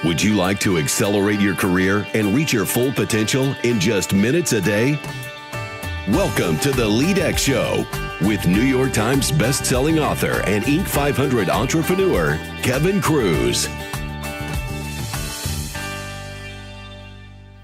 Would you like to accelerate your career and reach your full potential in just minutes a day? Welcome to the LEADx Show with New York Times best-selling author and Inc. 500 entrepreneur, Kevin Kruse.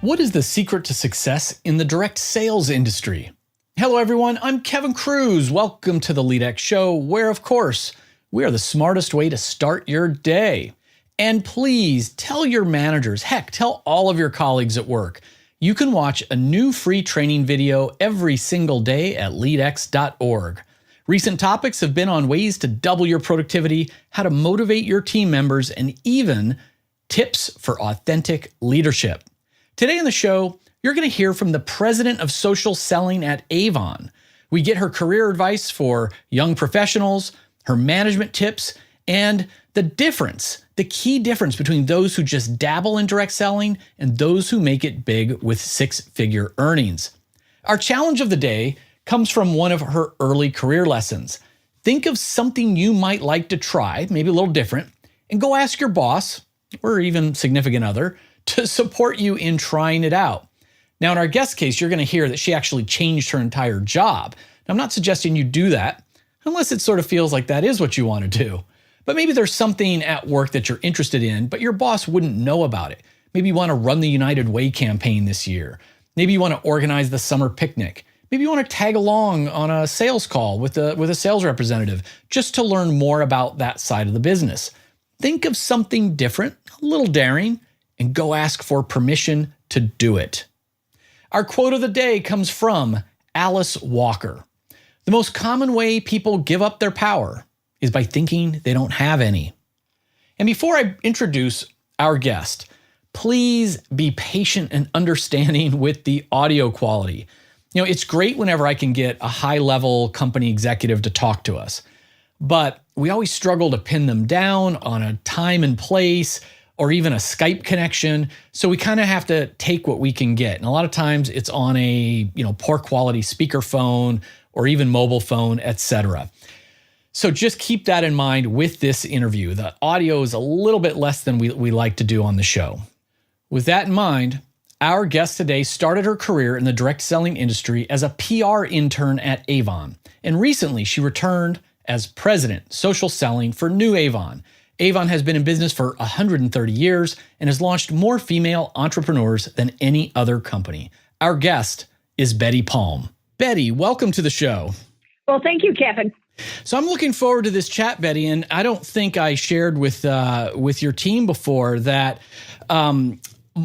What is the secret to success in the direct sales industry? Hello, everyone. I'm Kevin Kruse. Welcome to the LEADx Show, where, of course, we are the smartest way to start your day. And please tell your managers, heck, tell all of your colleagues at work, you can watch a new free training video every single day at leadx.org. Recent topics have been on ways to double your productivity, how to motivate your team members, and even tips for authentic leadership. Today on the show, you're going to hear from the president of social selling at Avon. We get her career advice for young professionals, her management tips, and the key difference between those who just dabble in direct selling and those who make it big with six-figure earnings. Our challenge of the day comes from one of her early career lessons. Think of something you might like to try, maybe a little different, and go ask your boss, or even significant other, to support you in trying it out. Now, in our guest case, you're going to hear that she actually changed her entire job. Now, I'm not suggesting you do that, unless it sort of feels like that is what you want to do. But maybe there's something at work that you're interested in, but your boss wouldn't know about it. Maybe you want to run the United Way campaign this year. Maybe you want to organize the summer picnic. Maybe you want to tag along on a sales call with a sales representative just to learn more about that side of the business. Think of something different, a little daring, and go ask for permission to do it. Our quote of the day comes from Alice Walker. The most common way people give up their power is by thinking they don't have any. And before I introduce our guest, please be patient and understanding with the audio quality. You know, it's great whenever I can get a high-level company executive to talk to us, but we always struggle to pin them down on a time and place or even a Skype connection. So we kind of have to take what we can get. And a lot of times it's on a, poor quality speakerphone or even mobile phone, etc. So just keep that in mind with this interview. The audio is a little bit less than we like to do on the show. With that in mind, our guest today started her career in the direct selling industry as a PR intern at Avon. And recently she returned as president, social selling for New Avon. Avon has been in business for 130 years and has launched more female entrepreneurs than any other company. Our guest is Betty Palm. Betty, welcome to the show. Well, thank you, Kevin. So I'm looking forward to this chat, Betty, and I don't think I shared with your team before that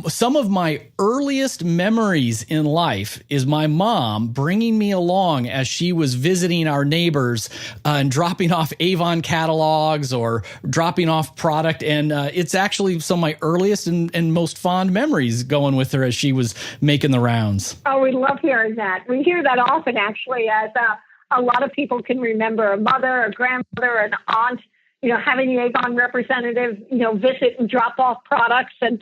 some of my earliest memories in life is my mom bringing me along as she was visiting our neighbors and dropping off Avon catalogs or dropping off product. And it's actually some of my earliest and most fond memories going with her as she was making the rounds. Oh, we love hearing that. We hear that often, actually, as a lot of people can remember a mother, a grandmother, an aunt, having the Avon representative, visit and drop off products. And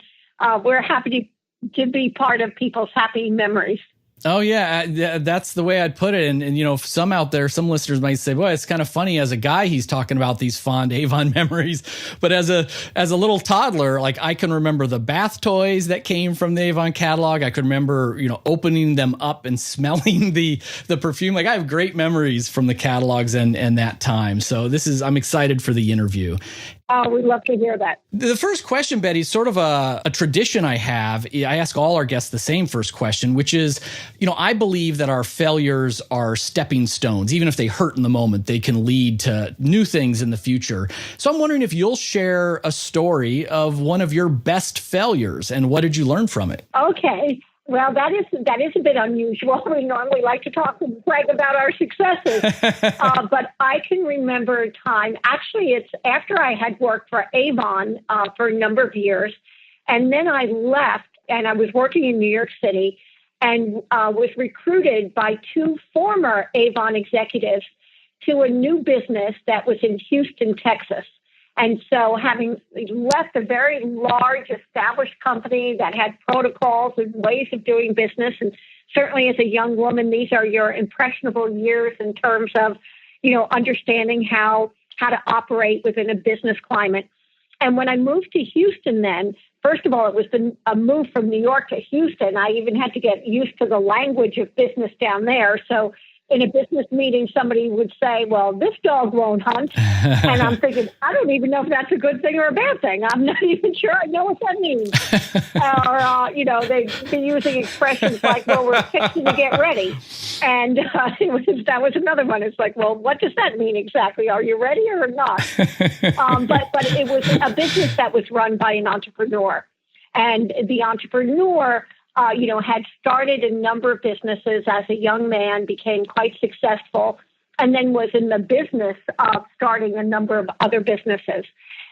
we're happy to be part of people's happy memories. Oh, yeah, that's the way I'd put it. And some out there, some listeners might say, well, it's kind of funny as a guy, he's talking about these fond Avon memories. But as a little toddler, like I can remember the bath toys that came from the Avon catalog. I could remember, opening them up and smelling the perfume. Like I have great memories from the catalogs and that time. So I'm excited for the interview. Oh, we'd love to hear that. The first question, Betty, is sort of a tradition I have. I ask all our guests the same first question, which is, I believe that our failures are stepping stones. Even if they hurt in the moment, they can lead to new things in the future. So I'm wondering if you'll share a story of one of your best failures and what did you learn from it? Okay. Well, that is a bit unusual. We normally like to talk and brag about our successes. But I can remember a time, actually, it's after I had worked for Avon for a number of years. And then I left and I was working in New York City and was recruited by two former Avon executives to a new business that was in Houston, Texas. And so having left a very large established company that had protocols and ways of doing business, and certainly as a young woman, these are your impressionable years in terms of, understanding how to operate within a business climate. And when I moved to Houston then, first of all, it was a move from New York to Houston. I even had to get used to the language of business down there. So in a business meeting, somebody would say, well, this dog won't hunt. And I'm thinking, I don't even know if that's a good thing or a bad thing. I'm not even sure I know what that means. Or, they'd be using expressions like, well, we're fixing to get ready. And that was another one. It's like, well, what does that mean exactly? Are you ready or not? But it was a business that was run by an entrepreneur. And the entrepreneur had started a number of businesses as a young man, became quite successful, and then was in the business of starting a number of other businesses.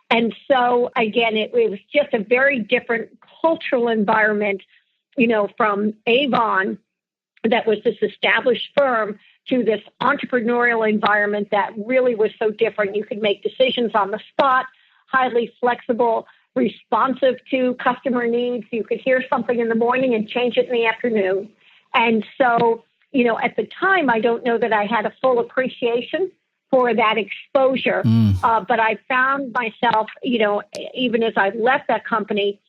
And so, again, it was just a very different cultural environment, from Avon, that was this established firm, to this entrepreneurial environment that really was so different. You could make decisions on the spot, highly flexible, responsive to customer needs. You could hear something in the morning and change it in the afternoon. And so, at the time, I don't know that I had a full appreciation for that exposure. But I found myself, even as I left that company,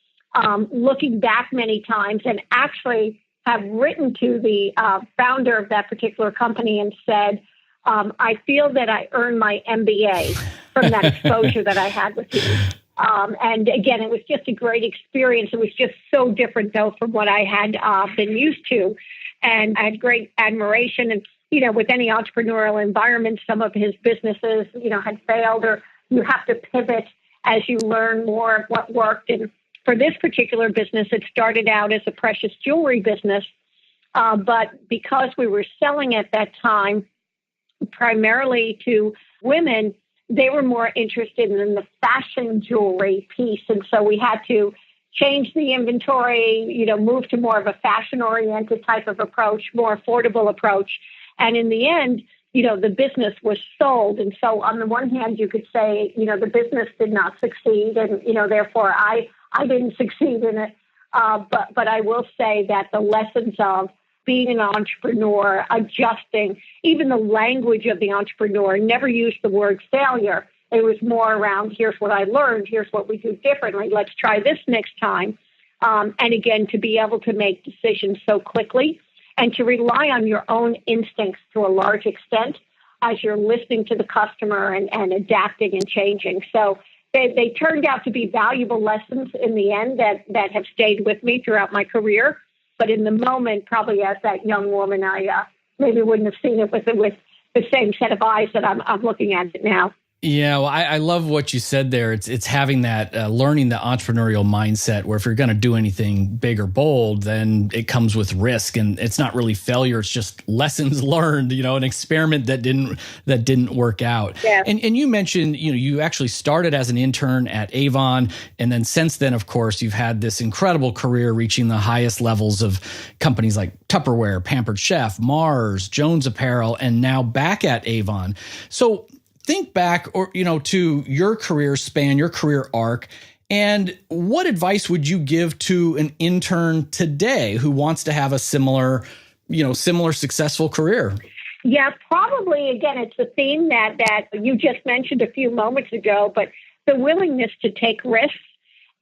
looking back many times, and actually have written to the founder of that particular company and said, I feel that I earned my MBA from that exposure that I had with you. And again, it was just a great experience. It was just so different, though, from what I had been used to. And I had great admiration. And, with any entrepreneurial environment, some of his businesses, had failed, or you have to pivot as you learn more of what worked. And for this particular business, it started out as a precious jewelry business. But because we were selling at that time primarily to women, they were more interested in the fashion jewelry piece. And so we had to change the inventory, move to more of a fashion-oriented type of approach, more affordable approach. And in the end, the business was sold. And so on the one hand, you could say, the business did not succeed. And, therefore, I didn't succeed in it. But I will say that the lessons of being an entrepreneur, adjusting, even the language of the entrepreneur, never used the word failure. It was more around, here's what I learned, here's what we do differently, let's try this next time. And again, to be able to make decisions so quickly and to rely on your own instincts to a large extent as you're listening to the customer and adapting and changing. So they turned out to be valuable lessons in the end that have stayed with me throughout my career. But in the moment, probably as that young woman, I maybe wouldn't have seen it with the same set of eyes that I'm looking at it now. Yeah, well, I love what you said there. It's having that, learning the entrepreneurial mindset where if you're going to do anything big or bold, then it comes with risk, and it's not really failure. It's just lessons learned, an experiment that didn't work out. Yeah. And you mentioned, you actually started as an intern at Avon. And then since then, of course, you've had this incredible career reaching the highest levels of companies like Tupperware, Pampered Chef, Mars, Jones Apparel, and now back at Avon. So think back to your career span, your career arc, and what advice would you give to an intern today who wants to have a similar successful career? Yeah, probably, again, it's the theme that you just mentioned a few moments ago, but the willingness to take risks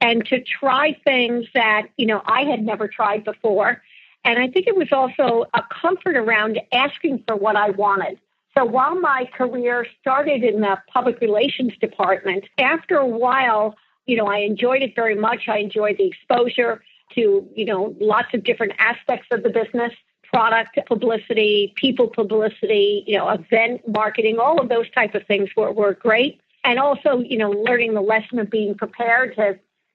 and to try things that, I had never tried before. And I think it was also a comfort around asking for what I wanted. So while my career started in the public relations department, after a while, I enjoyed it very much. I enjoyed the exposure to, lots of different aspects of the business, product publicity, people publicity, event marketing, all of those type of things were great. And also, learning the lesson of being prepared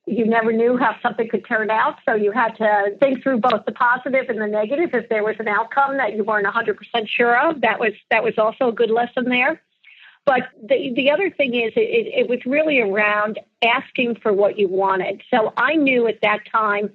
you never knew how something could turn out. So you had to think through both the positive and the negative. If there was an outcome that you weren't 100% sure of, that was also a good lesson there. But the other thing is it was really around asking for what you wanted. So I knew at that time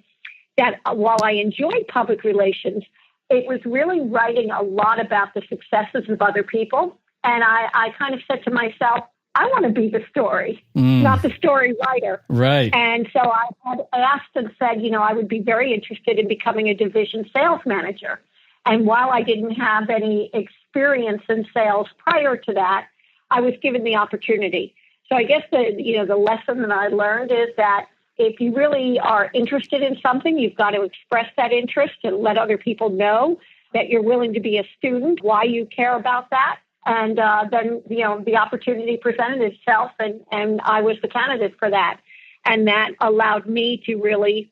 that while I enjoyed public relations, it was really writing a lot about the successes of other people. And I kind of said to myself, I want to be the story, not the story writer. Right. And so I had asked and said, I would be very interested in becoming a division sales manager. And while I didn't have any experience in sales prior to that, I was given the opportunity. So I guess the lesson that I learned is that if you really are interested in something, you've got to express that interest and let other people know that you're willing to be a student, why you care about that. And then, the opportunity presented itself, and I was the candidate for that. And that allowed me to really,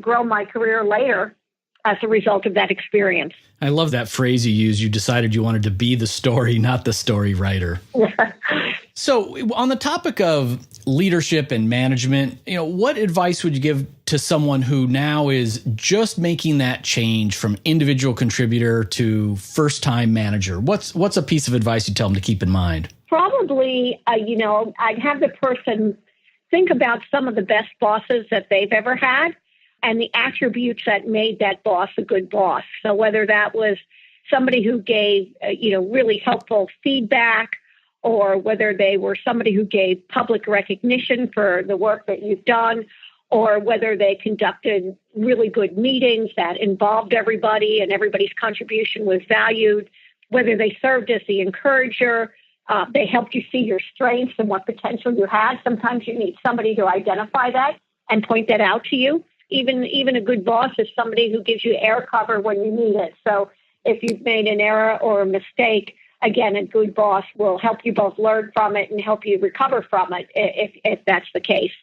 grow my career later as a result of that experience. I love that phrase you used. You decided you wanted to be the story, not the story writer. So on the topic of leadership and management, what advice would you give to someone who now is just making that change from individual contributor to first-time manager? What's a piece of advice you tell them to keep in mind? Probably, I'd have the person think about some of the best bosses that they've ever had and the attributes that made that boss a good boss. So whether that was somebody who gave, really helpful feedback, or whether they were somebody who gave public recognition for the work that you've done, or whether they conducted really good meetings that involved everybody and everybody's contribution was valued, whether they served as the encourager, they helped you see your strengths and what potential you had. Sometimes you need somebody to identify that and point that out to you. Even a good boss is somebody who gives you air cover when you need it. So if you've made an error or a mistake, again, a good boss will help you both learn from it and help you recover from it if that's the case.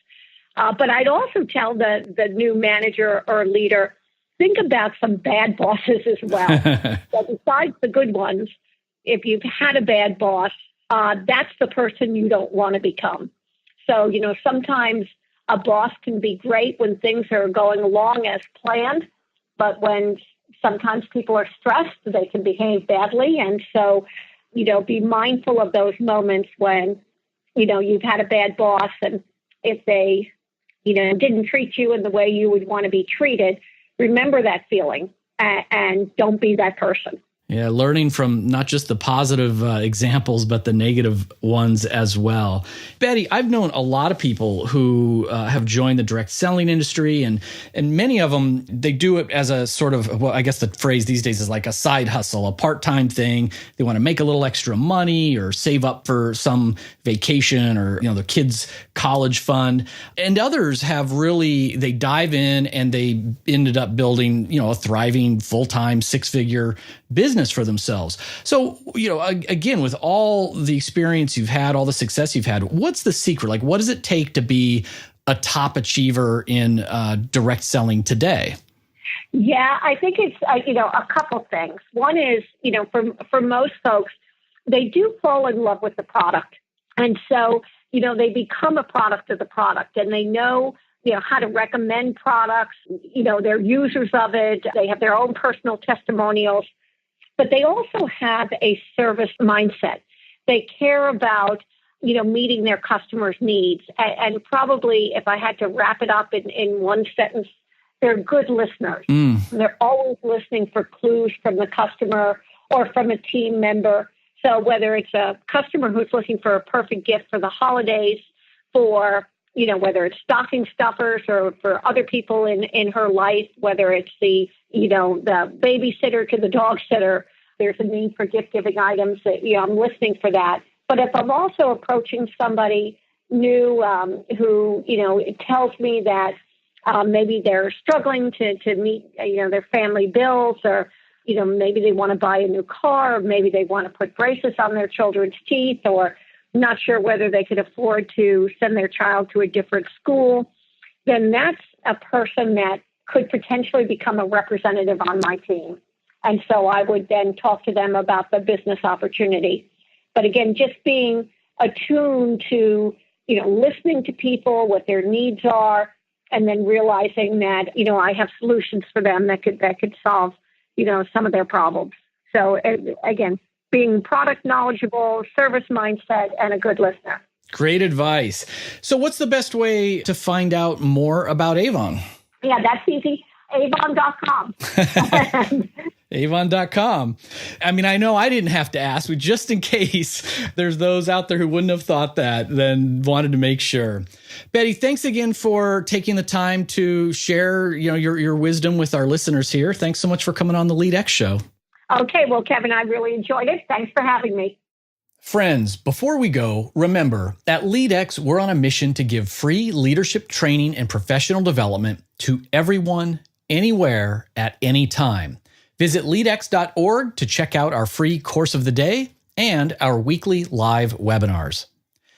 But I'd also tell the new manager or leader, think about some bad bosses as well. So besides the good ones, if you've had a bad boss, that's the person you don't want to become. So, sometimes a boss can be great when things are going along as planned, but when sometimes people are stressed, they can behave badly. And so, be mindful of those moments when, you've had a bad boss, and if they, didn't treat you in the way you would want to be treated, remember that feeling and don't be that person. Yeah, learning from not just the positive examples, but the negative ones as well. Betty, I've known a lot of people who have joined the direct selling industry, and many of them, they do it as a sort of, well, I guess the phrase these days is like a side hustle, a part-time thing. They want to make a little extra money or save up for some vacation or, the kids' college fund. And others have really, they dive in and they ended up building, a thriving full-time six-figure business for themselves. So, again, with all the experience you've had, all the success you've had, what's the secret? Like, what does it take to be a top achiever in direct selling today? Yeah, I think it's, a couple things. One is, for most folks, they do fall in love with the product. And so, they become a product of the product, and they know, how to recommend products. They're users of it. They have their own personal testimonials. But they also have a service mindset. They care about, meeting their customers' needs. And probably, if I had to wrap it up in one sentence, they're good listeners. They're always listening for clues from the customer or from a team member. So whether it's a customer who's looking for a perfect gift for the holidays, for, whether it's stocking stuffers or for other people in her life, whether it's the babysitter to the dog sitter, there's a need for gift-giving items that, I'm listening for that. But if I'm also approaching somebody new who, it tells me that maybe they're struggling to meet, their family bills, or, maybe they want to buy a new car, or maybe they want to put braces on their children's teeth, or not sure whether they could afford to send their child to a different school, then that's a person that could potentially become a representative on my team. And so I would then talk to them about the business opportunity. But again, just being attuned to, listening to people, what their needs are, and then realizing that, I have solutions for them that could solve, some of their problems. So again, being product knowledgeable, service mindset, and a good listener. Great advice. So what's the best way to find out more about Avon? Yeah, that's easy. Avon.com. Avon.com. I mean, I know I didn't have to ask, but just in case there's those out there who wouldn't have thought that, then wanted to make sure. Betty, thanks again for taking the time to share, your wisdom with our listeners here. Thanks so much for coming on the LEADx Show. Okay, well, Kevin, I really enjoyed it. Thanks for having me. Friends, before we go, remember, at LEADx, we're on a mission to give free leadership training and professional development to everyone, anywhere, at any time. Visit leadx.org to check out our free course of the day and our weekly live webinars.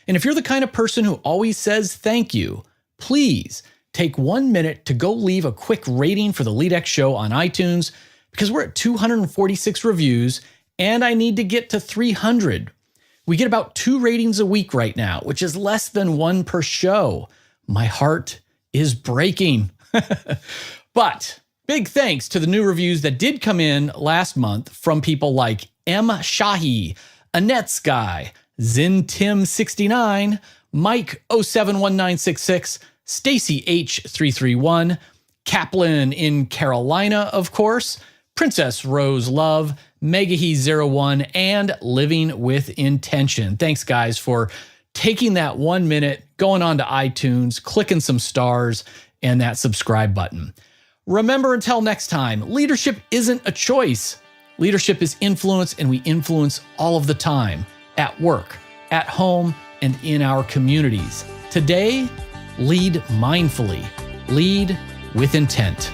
And if you're the kind of person who always says thank you, please take 1 minute to go leave a quick rating for the LEADx Show on iTunes, because we're at 246 reviews and I need to get to 300. We get about 2 ratings a week right now, which is less than 1 per show. My heart is breaking. But big thanks to the new reviews that did come in last month from people like M. Shahi, Annette Sky, ZinTim69, Mike 071966, Stacy H331, Kaplan in Carolina, of course, Princess Rose Love, Megahe01, and Living with Intention. Thanks, guys, for taking that 1 minute, going on to iTunes, clicking some stars, and that subscribe button. Remember, until next time, leadership isn't a choice. Leadership is influence, and we influence all of the time, at work, at home, and in our communities. Today, lead mindfully. Lead with intent.